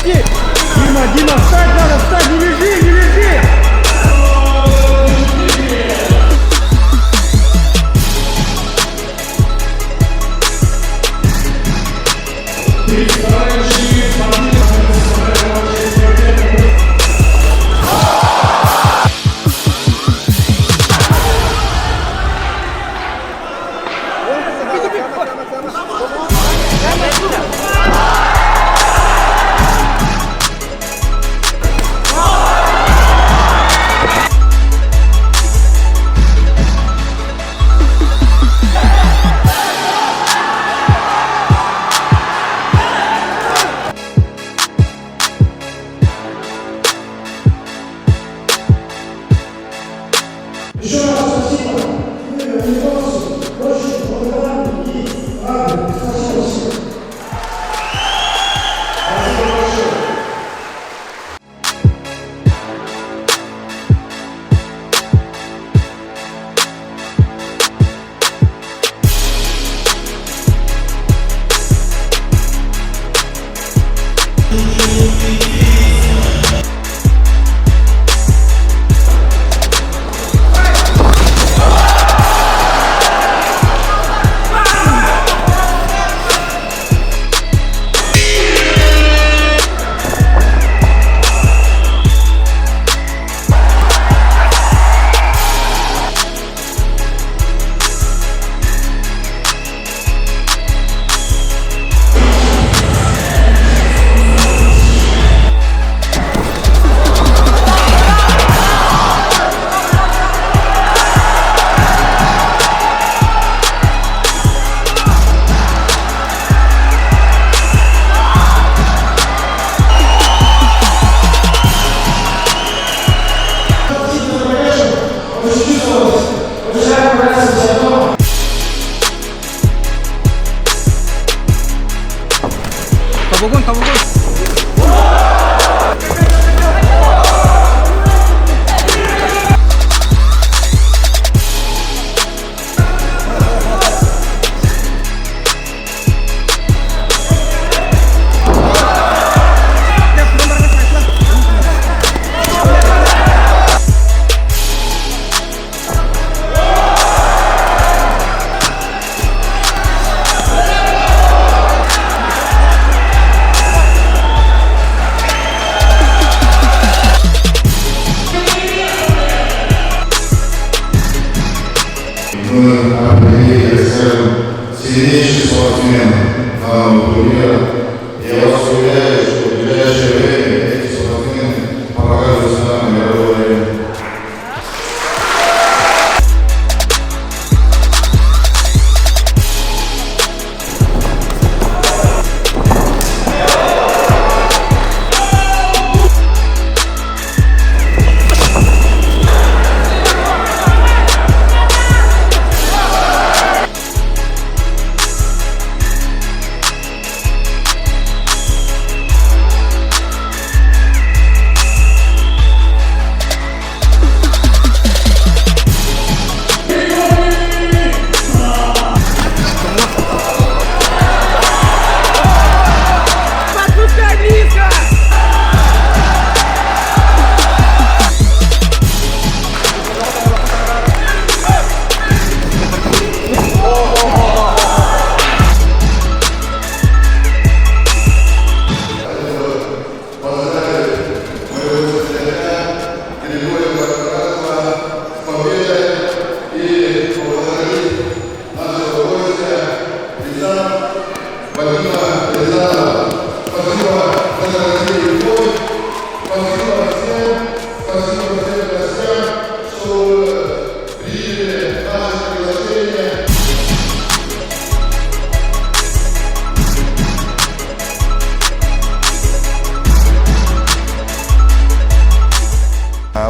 Дима, встать надо, встать, не лежи, не лежи! Еще раз спасибо. Очень благодарны и рады. Спасибо всем. Спасибо большое. Табугон. Мы определили, так скажем, сильнейших спортсменов данного турнира. Я вас уверяю, что в ближайшее время эти спортсмены покажут себя на мировой арене.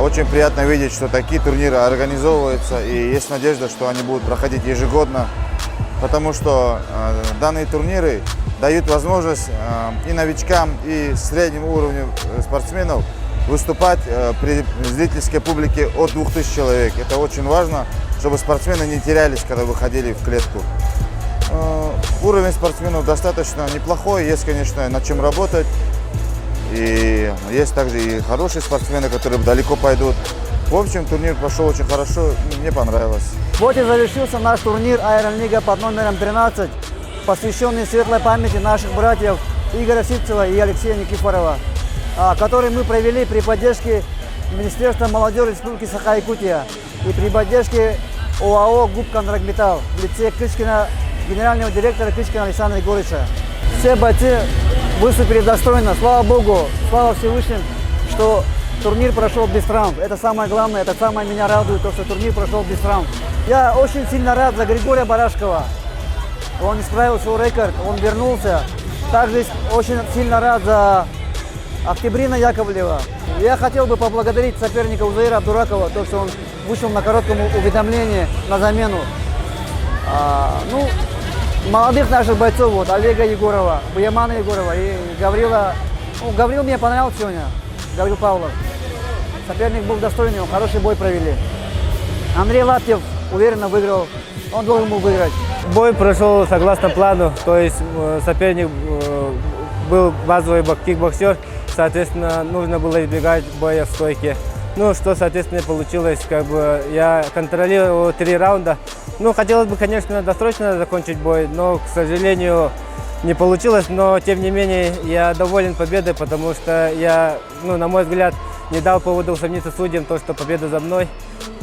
Очень приятно видеть, что такие турниры организовываются, и есть надежда, что они будут проходить ежегодно, потому что данные турниры дают возможность и новичкам, и среднему уровню спортсменов выступать при зрительской публике от 2000 человек. Это очень важно, чтобы спортсмены не терялись, когда выходили в клетку. Уровень спортсменов достаточно неплохой, есть, конечно, над чем работать. И есть также и хорошие спортсмены, которые далеко пойдут. В общем, турнир прошел очень хорошо, мне понравилось. Вот и завершился наш турнир Айрон-лига под номером 13, посвященный светлой памяти наших братьев Игоря Сивцева и Алексея Никифорова, который мы провели при поддержке Министерства молодежи Республики Саха-Якутия и при поддержке ОАО ГУП «Кондрагметалл» в лице Кычкина, генерального директора Кычкина Александра Егоровича. Все бойцы выступили достойно, слава Богу, слава Всевышним, что турнир прошел без травм. Это самое главное, это самое меня радует, то, что турнир прошел без травм. Я очень сильно рад за Григория Барашкова. Он исправил свой рекорд, он вернулся. Также очень сильно рад за Октябрина Яковлева. Я хотел бы поблагодарить соперника Узаира Абдуракова, то, что он вышел на коротком уведомлении на замену. Молодых наших бойцов, вот, Олега Егорова, Буямана Егорова и Гаврила. Гаврил мне понравился сегодня, Гаврил Павлов. Соперник был достойный, он хороший бой провели. Андрей Лаптев уверенно выиграл, он должен был выиграть. Бой прошел согласно плану, то есть соперник был базовый кикбоксер, соответственно, нужно было избегать боя в стойке. Ну, что, соответственно, получилось, я контролировал 3 раунда. Хотелось бы, конечно, досрочно закончить бой, но, к сожалению, не получилось. Но, тем не менее, я доволен победой, потому что я, на мой взгляд, не дал повода усомниться судьям, то, что победа за мной.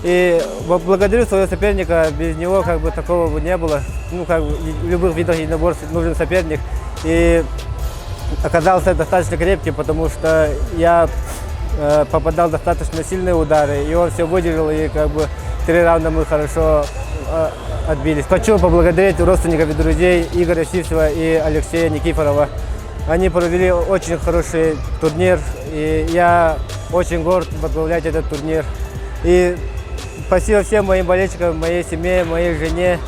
И благодарю своего соперника, без него такого бы не было. В любых видах единоборств нужен соперник. И оказался достаточно крепким, потому что я попадал достаточно сильные удары, и он все выдержал, и 3 раунда мы хорошо отбились. Хочу поблагодарить родственников и друзей Игоря Сивцева и Алексея Никифорова. Они провели очень хороший турнир, и я очень горд возглавлять этот турнир. И спасибо всем моим болельщикам, моей семье, моей жене,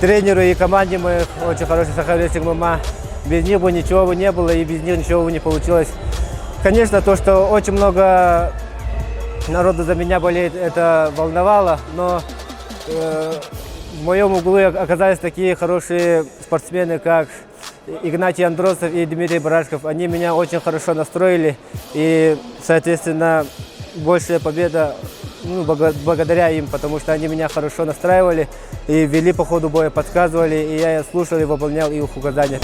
тренеру и команде моих очень хороших Саха-Рейсинг ММА. Без них бы ничего бы не было, и без них ничего бы не получилось. Конечно, то, что очень много народу за меня болеет, это волновало, но в моем углу оказались такие хорошие спортсмены, как Игнатий Андросов и Дмитрий Барашков. Они меня очень хорошо настроили, и, соответственно, большая победа благодаря им, потому что они меня хорошо настраивали и вели по ходу боя, подсказывали, и я слушал и выполнял их указания.